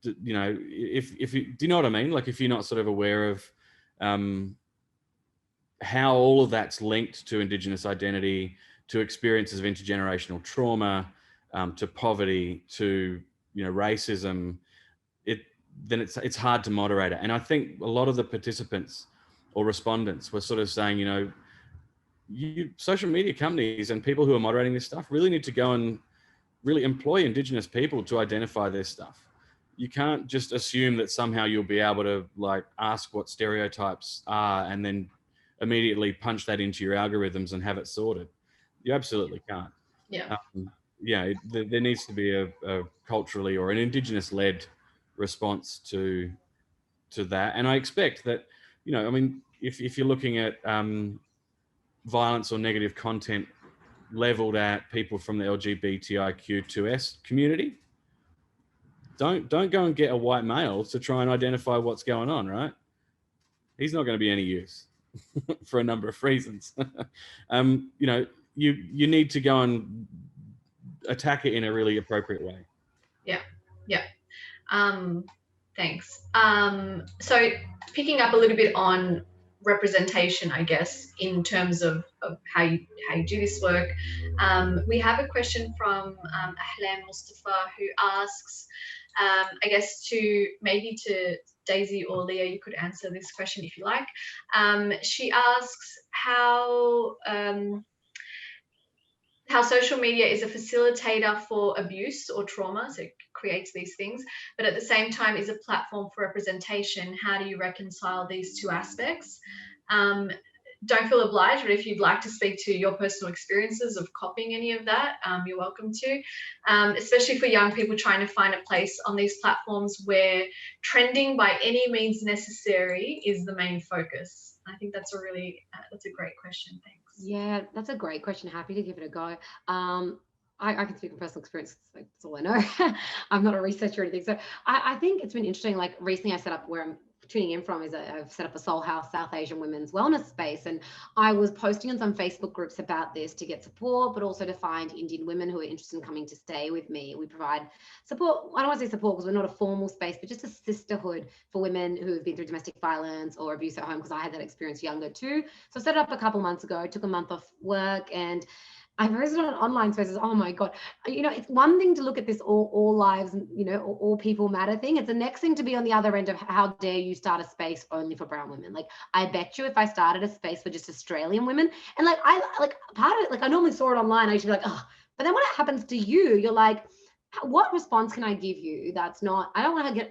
Speaker 2: you know, if you, do you know what I mean? Like, if you're not sort of aware of how all of that's linked to Indigenous identity, to experiences of intergenerational trauma, to poverty, to racism, then it's hard to moderate it. And I think a lot of the participants or respondents were sort of saying, social media companies and people who are moderating this stuff really need to go and really employ Indigenous people to identify this stuff. You can't just assume that somehow you'll be able to ask what stereotypes are and then immediately punch that into your algorithms and have it sorted. You absolutely can't.
Speaker 1: Yeah.
Speaker 2: There needs to be a culturally or an Indigenous-led response to that. And I expect that, if you're looking at violence or negative content leveled at people from the LGBTIQ2S community, don't go and get a white male to try and identify what's going on, right? He's not going to be any use for a number of reasons. You need to go and attack it in a really appropriate way.
Speaker 1: Yeah. Thanks. So picking up a little bit on representation, I guess, in terms of how you do this work, we have a question from Ahlam Mustafa, who asks, I guess to Daizy or Leah, you could answer this question if you like. She asks how social media is a facilitator for abuse or trauma, so it creates these things, but at the same time is a platform for representation. How do you reconcile these two aspects? Don't feel obliged, but if you'd like to speak to your personal experiences of copying any of that, you're welcome to, especially for young people trying to find a place on these platforms where trending by any means necessary is the main focus. I think that's a great question. Thanks.
Speaker 4: Yeah, that's a great question. Happy to give it a go. I can speak from personal experience. That's all I know. I'm not a researcher or anything. So I think it's been interesting. Like recently I set up, where I'm tuning in from is I've set up a Soul House South Asian women's wellness space, and I was posting in some Facebook groups about this to get support, but also to find Indian women who are interested in coming to stay with me. We provide support. I don't want to say support because we're not a formal space, but just a sisterhood for women who have been through domestic violence or abuse at home, because I had that experience younger too. So I set it up a couple months ago, took a month off work, and I posted on online spaces. Oh my God. It's one thing to look at this all lives, all people matter thing. It's the next thing to be on the other end of how dare you start a space only for brown women. Like, I bet you if I started a space for just Australian women, and I normally saw it online, I used to be like, oh, but then when it happens to you, you're like, what response can I give you that's not, I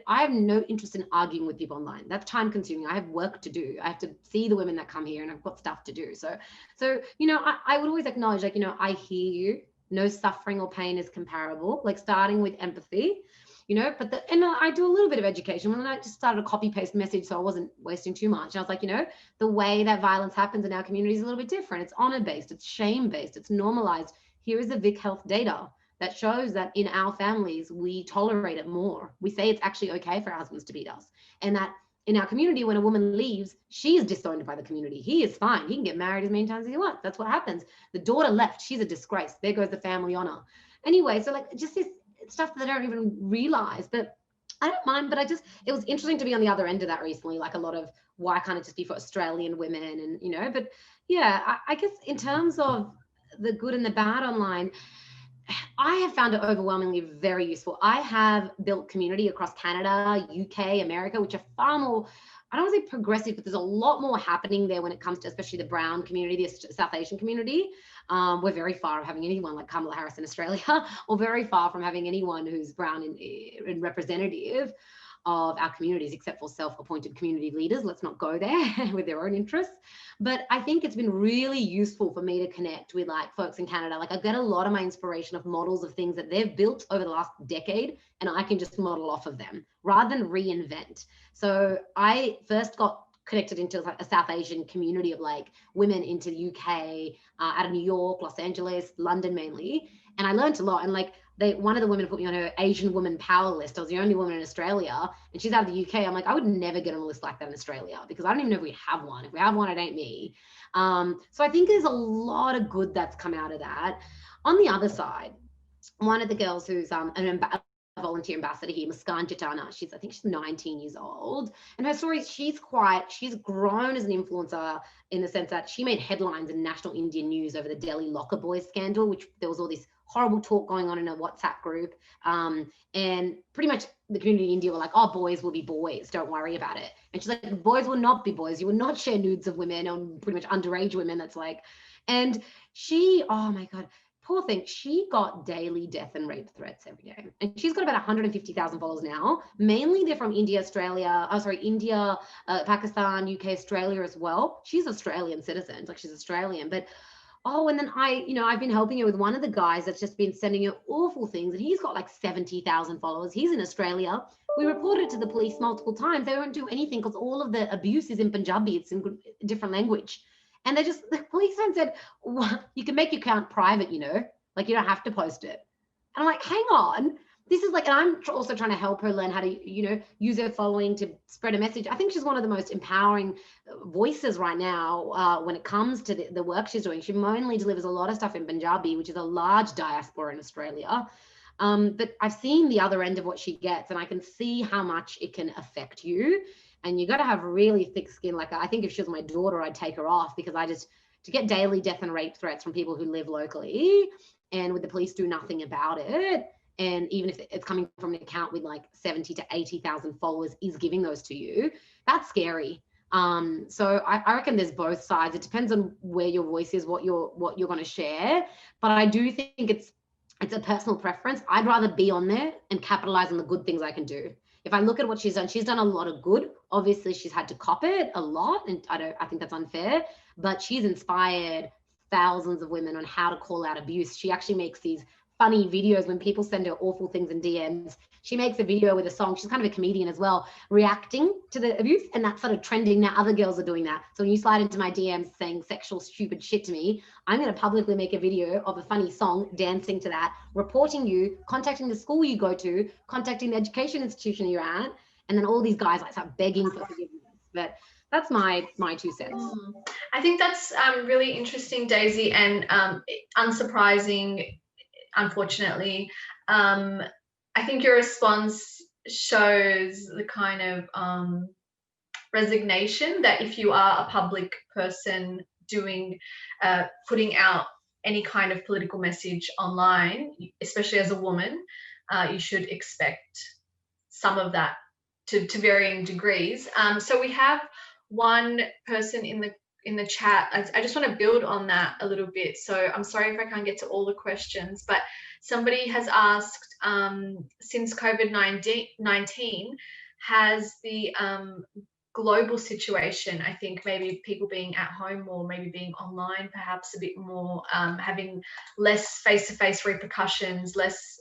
Speaker 4: have no interest in arguing with people online. That's time consuming. I have work to do. I have to see the women that come here, and I've got stuff to do. So I would always acknowledge, I hear you. No suffering or pain is comparable, starting with empathy, and I do a little bit of education. When I just started a copy paste message, so I wasn't wasting too much. I was like, the way that violence happens in our community is a little bit different. It's honor based, it's shame based, it's normalized. Here is the Vic Health data that shows that in our families, we tolerate it more. We say it's actually okay for our husbands to beat us. And that in our community, when a woman leaves, she is disowned by the community. He is fine. He can get married as many times as he wants. That's what happens. The daughter left. She's a disgrace. There goes the family honor. Anyway, so just this stuff that I don't even realize, but I don't mind. But it was interesting to be on the other end of that recently, a lot of why can't it just be for Australian women? And, but yeah, I guess in terms of the good and the bad online, I have found it overwhelmingly very useful. I have built community across Canada, UK, America, which are far more, I don't want to say progressive, but there's a lot more happening there when it comes to especially the brown community, the South Asian community. We're very far from having anyone like Kamala Harris in Australia, or very far from having anyone who's brown and representative of our communities, except for self-appointed community leaders. Let's not go there with their own interests. But I think it's been really useful for me to connect with folks in Canada. I get a lot of my inspiration of models of things that they've built over the last decade, and I can just model off of them rather than reinvent. So I first got connected into a South Asian community of women into the UK, out of New York, Los Angeles, London mainly. And I learned a lot. And one of the women put me on her Asian woman power list. I was the only woman in Australia, and she's out of the UK. I'm like, I would never get on a list like that in Australia, because I don't even know if we have one. If we have one, it ain't me. So I think there's a lot of good that's come out of that. On the other side, one of the girls who's a volunteer ambassador here, Muskan Jatana, I think she's 19 years old. And her story, she's grown as an influencer in the sense that she made headlines in national Indian news over the Delhi locker boys scandal, which there was all this horrible talk going on in a WhatsApp group. And pretty much the community in India were like, oh, boys will be boys, don't worry about it. And she's like, boys will not be boys. You will not share nudes of women or pretty much underage women. That's like, and she, oh my God, poor thing, she got daily death and rape threats every day. And she's got about 150,000 followers now. Mainly they're from India, Australia, India, Pakistan, UK, Australia as well. She's Australian citizen, like she's Australian, but oh, and then I've been helping her with one of the guys that's just been sending her awful things, and he's got like 70,000 followers. He's in Australia. We reported to the police multiple times. They won't do anything because all of the abuse is in Punjabi. It's in a different language. And the policeman said, well, you can make your account private, like you don't have to post it. And I'm like, hang on. This is like, and I'm also trying to help her learn how to, use her following to spread a message. I think she's one of the most empowering voices right now when it comes to the work she's doing. She mainly delivers a lot of stuff in Punjabi, which is a large diaspora in Australia. But I've seen the other end of what she gets, and I can see how much it can affect you. And you got to have really thick skin. Like, I think if she was my daughter, I'd take her off, because to get daily death and rape threats from people who live locally, and with the police do nothing about it, and even if it's coming from an account with like 70 to 80,000 followers is giving those to you, that's scary. So I reckon there's both sides. It depends on where your voice is, what you're going to share. But I do think it's a personal preference. I'd rather be on there and capitalize on the good things I can do. If I look at what she's done a lot of good. Obviously, she's had to cop it a lot, and I think that's unfair. But she's inspired thousands of women on how to call out abuse. She actually makes these funny videos when people send her awful things in DMs. She makes a video with a song. She's kind of a comedian as well, reacting to the abuse, and that's sort of trending now. Other girls are doing that. So when you slide into my DMs saying sexual stupid shit to me, I'm going to publicly make a video of a funny song, dancing to that, reporting you, contacting the school you go to, contacting the education institution you're at, and then all these guys like start begging for forgiveness. But that's my 2 cents.
Speaker 1: I think that's really interesting, Daizy, and unsurprising. Unfortunately, I think your response shows the kind of resignation that if you are a public person putting out any kind of political message online, especially as a woman, you should expect some of that to varying degrees. So we have one person in the chat. I just want to build on that a little bit. So I'm sorry if I can't get to all the questions, but somebody has asked, since COVID-19, has the global situation, I think maybe people being at home more, maybe being online perhaps a bit more, having less face-to-face repercussions, less,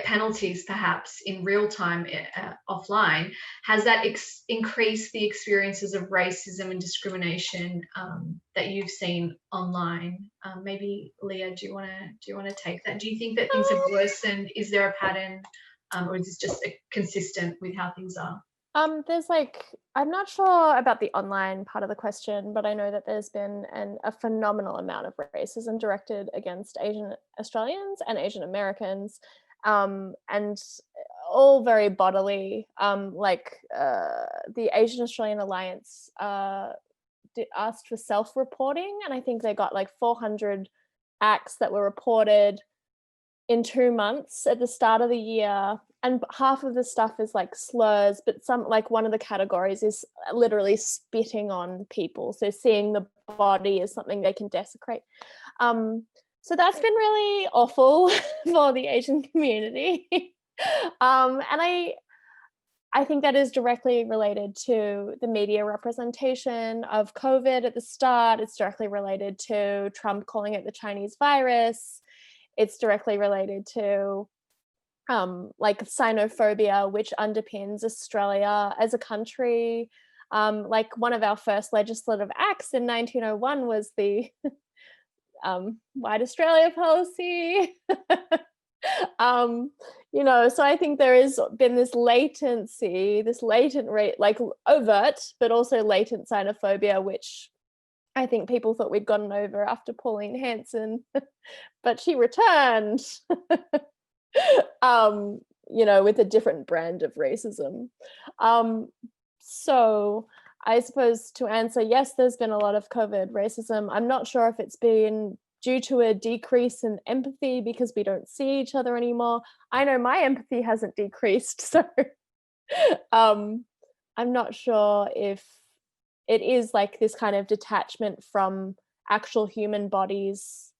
Speaker 1: penalties perhaps in real time offline, has that increased the experiences of racism and discrimination that you've seen online? Maybe Leah, do you want to take that? Do you think that things have worsened? Is there a pattern, or is this just consistent with how things are?
Speaker 3: There's I'm not sure about the online part of the question, but I know that there's been a phenomenal amount of racism directed against Asian Australians and Asian Americans, and all very bodily. The Asian Australian Alliance asked for self-reporting, and I think they got 400 acts that were reported in 2 months at the start of the year, and half of the stuff is slurs, but some one of the categories is literally spitting on people, so seeing the body as something they can desecrate. So that's been really awful for the Asian community. And I think that is directly related to the media representation of COVID at the start. It's directly related to Trump calling it the Chinese virus. It's directly related to xenophobia, which underpins Australia as a country. One of our first legislative acts in 1901 was the White Australia policy. So I think there has been this latent rate, overt, but also latent xenophobia, which I think people thought we'd gotten over after Pauline Hanson, but she returned, with a different brand of racism. So I suppose to answer, yes, there's been a lot of COVID racism. I'm not sure if it's been due to a decrease in empathy because we don't see each other anymore. I know my empathy hasn't decreased, so I'm not sure if it is like this kind of detachment from actual human bodies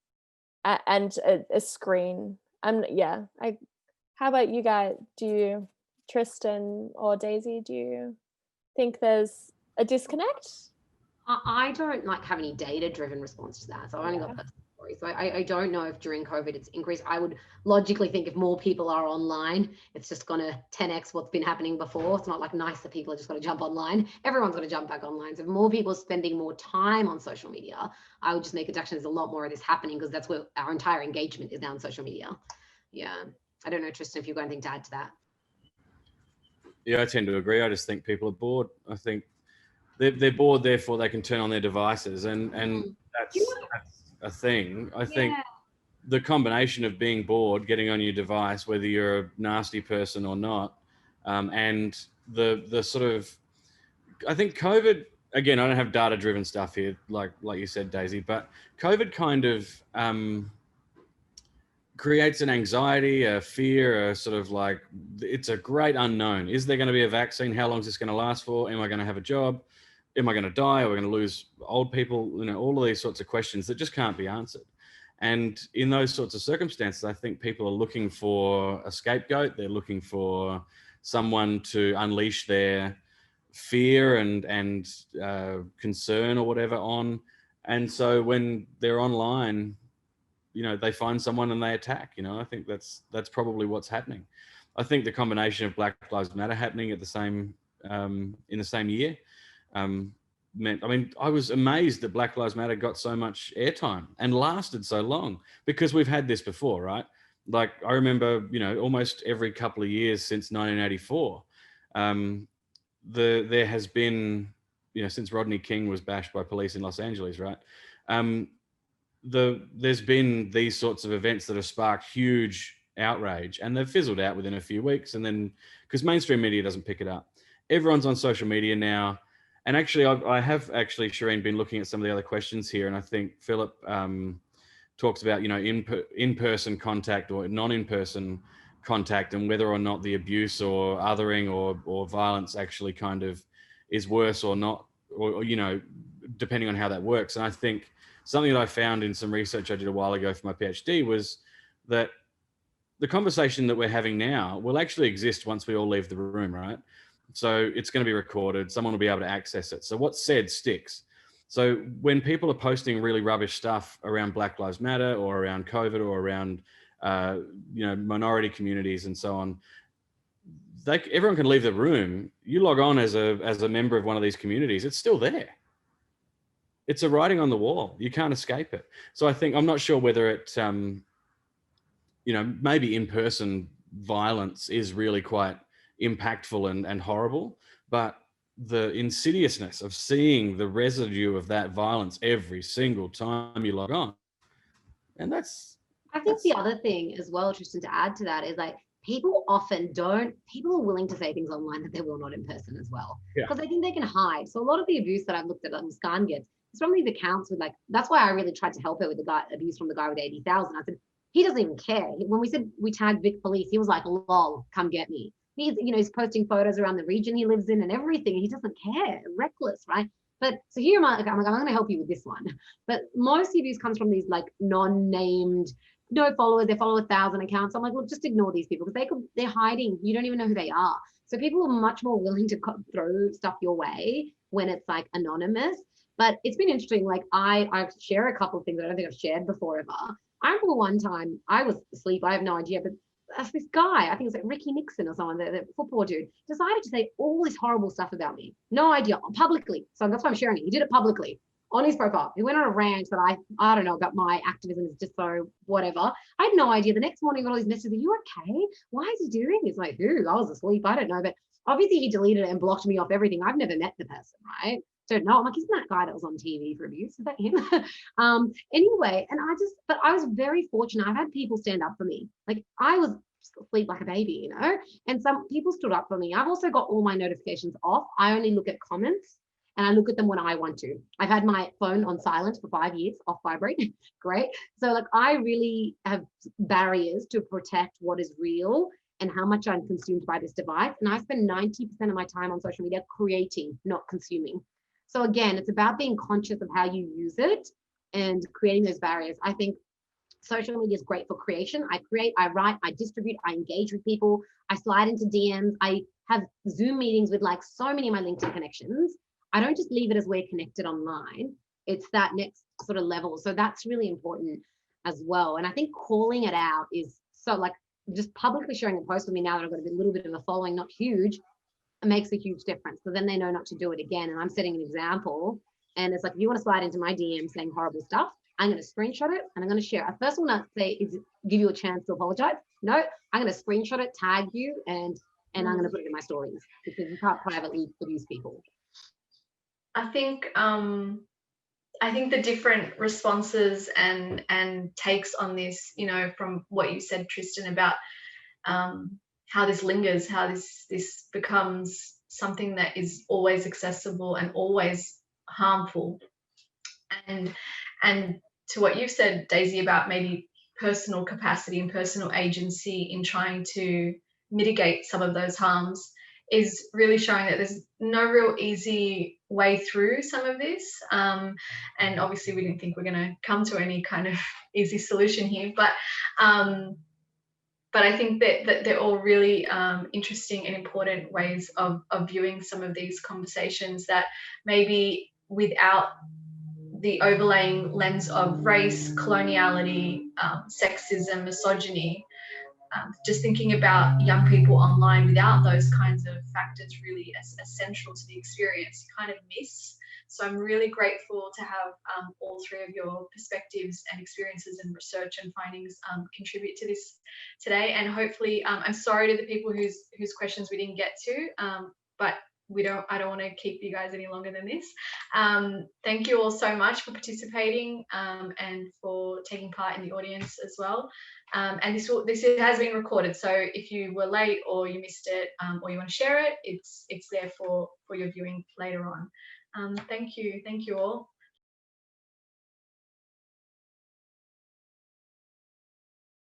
Speaker 3: and a screen. How about you guys? Tristan or Daizy, do you think there's a disconnect?
Speaker 4: I don't like have any data-driven response to that. So I've only got personal stories. So I don't know if during COVID it's increased. I would logically think if more people are online, it's just going to 10x what's been happening before. It's not like nicer people are just going to jump online. Everyone's going to jump back online. So if more people are spending more time on social media, I would just make a deduction there's a lot more of this happening because that's where our entire engagement is now on social media. Yeah. I don't know, Tristan, if you've got anything to add to that.
Speaker 2: Yeah, I tend to agree. I just think people are bored. I think they're bored, therefore they can turn on their devices, and that's a thing. I think the combination of being bored, getting on your device, whether you're a nasty person or not, and the sort of, I think COVID, again, I don't have data-driven stuff here, like you said, Daizy, but COVID kind of creates an anxiety, a fear, a sort of like, it's a great unknown. Is there going to be a vaccine? How long is this going to last for? Am I going to have a job? Am I going to die? Are we going to lose old people? You know, all of these sorts of questions that just can't be answered. And in those sorts of circumstances, I think people are looking for a scapegoat. They're looking for someone to unleash their fear and concern or whatever on. And so when they're online, you know, they find someone and they attack. You know, I think that's probably what's happening. I think the combination of Black Lives Matter happening at the same in the same year meant, I mean, I was amazed that Black Lives Matter got so much airtime and lasted so long, because we've had this before, right? Like, I remember, you know, almost every couple of years since 1984, there has been, you know, since Rodney King was bashed by police in Los Angeles, right? There's been these sorts of events that have sparked huge outrage, and they've fizzled out within a few weeks. And then, because mainstream media doesn't pick it up, everyone's on social media now. And actually, I have actually, Sherene, been looking at some of the other questions here, and I think Philip talks about, you know, in-person contact or non-in-person contact, and whether or not the abuse or othering or violence actually kind of is worse or not, or you know, depending on how that works. And I think something that I found in some research I did a while ago for my PhD was that the conversation that we're having now will actually exist once we all leave the room, right? So it's going to be recorded. Someone will be able to access it. So what's said sticks. So when people are posting really rubbish stuff around Black Lives Matter or around COVID or around, you know, minority communities and so on, everyone can leave the room. You log on as a member of one of these communities, it's still there. It's a writing on the wall. You can't escape it. So I think, I'm not sure whether it, you know, maybe in-person violence is really quite impactful and horrible, but the insidiousness of seeing the residue of that violence every single time you log on. And
Speaker 4: I think the other thing as well, Tristan, to add to that is, like, people are willing to say things online that they will not in person as well, because they think they can hide. So a lot of the abuse that I've looked at, Muskan gets, it's from these accounts with, like, that's why I really tried to help her with the abuse from the guy with 80,000. I said, he doesn't even care. When we said we tagged Vic Police, he was like, lol, come get me. He's, you know, he's posting photos around the region he lives in and everything. He doesn't care, reckless, right? But so here I'm like, I'm going to help you with this one. But most of the abuse comes from these, like, non-named, no followers. They follow 1,000 accounts. I'm like, look, just ignore these people, because they're hiding. You don't even know who they are. So people are much more willing to throw stuff your way when it's like anonymous. But it's been interesting. Like, I share a couple of things that I don't think I've shared before ever. I remember one time I was asleep. I have no idea, but this guy, I think it's like Ricky Nixon or someone, the football dude, decided to say all this horrible stuff about me. No idea, publicly. So that's why I'm sharing it. He did it publicly on his profile. He went on a rant that I don't know about my activism is just so whatever. I had no idea. The next morning, I got all these messages. Are you okay? Why is he doing this? Like, who? I was asleep. I don't know. But obviously he deleted it and blocked me off everything. I've never met the person, right? Don't know. I'm like, isn't that guy that was on TV for abuse? Is that him? Anyway, and but I was very fortunate. I've had people stand up for me. Like, I was asleep like a baby, you know, and some people stood up for me. I've also got all my notifications off. I only look at comments. and I look at them when I want to. I've had my phone on silent for 5 years, off vibrate. Great. So like I really have barriers to protect what is real and how much I'm consumed by this device. And I spend 90% of my time on social media creating, not consuming. So again, it's about being conscious of how you use it and creating those barriers. I think social media is great for creation. I create, I write, I distribute, I engage with people, I slide into DMs, I have Zoom meetings with like so many of my LinkedIn connections. I don't just leave it as we're connected online. It's that next sort of level. So that's really important as well. And I think calling it out is so, like, just publicly sharing a post with me now that I've got a little bit of a following, not huge, it makes a huge difference. So then they know not to do it again. And I'm setting an example. And it's like, if you want to slide into my DM saying horrible stuff, I'm going to screenshot it and I'm going to share. I first want to say, is give you a chance to apologize. No, I'm going to screenshot it, tag you, and I'm going to put it in my stories, because you can't privately abuse people.
Speaker 1: I think the different responses and takes on this, you know, from what you said, Tristan, about how this lingers, how this becomes something that is always accessible and always harmful, and to what you've said, Daizy, about maybe personal capacity and personal agency in trying to mitigate some of those harms, is really showing that there's no real easy way through some of this. And obviously we didn't think we're going to come to any kind of easy solution here, but I think that they're all really interesting and important ways of viewing some of these conversations that maybe without the overlaying lens of race, coloniality, sexism, misogyny, just thinking about young people online without those kinds of factors really as central to the experience, you kind of miss. So I'm really grateful to have all three of your perspectives and experiences and research and findings contribute to this today. And hopefully, I'm sorry to the people whose questions we didn't get to, but I don't want to keep you guys any longer than this. Thank you all so much for participating and for taking part in the audience as well. And this has been recorded, so if you were late or you missed it, or you want to share it, it's there for your viewing later on. Thank you all.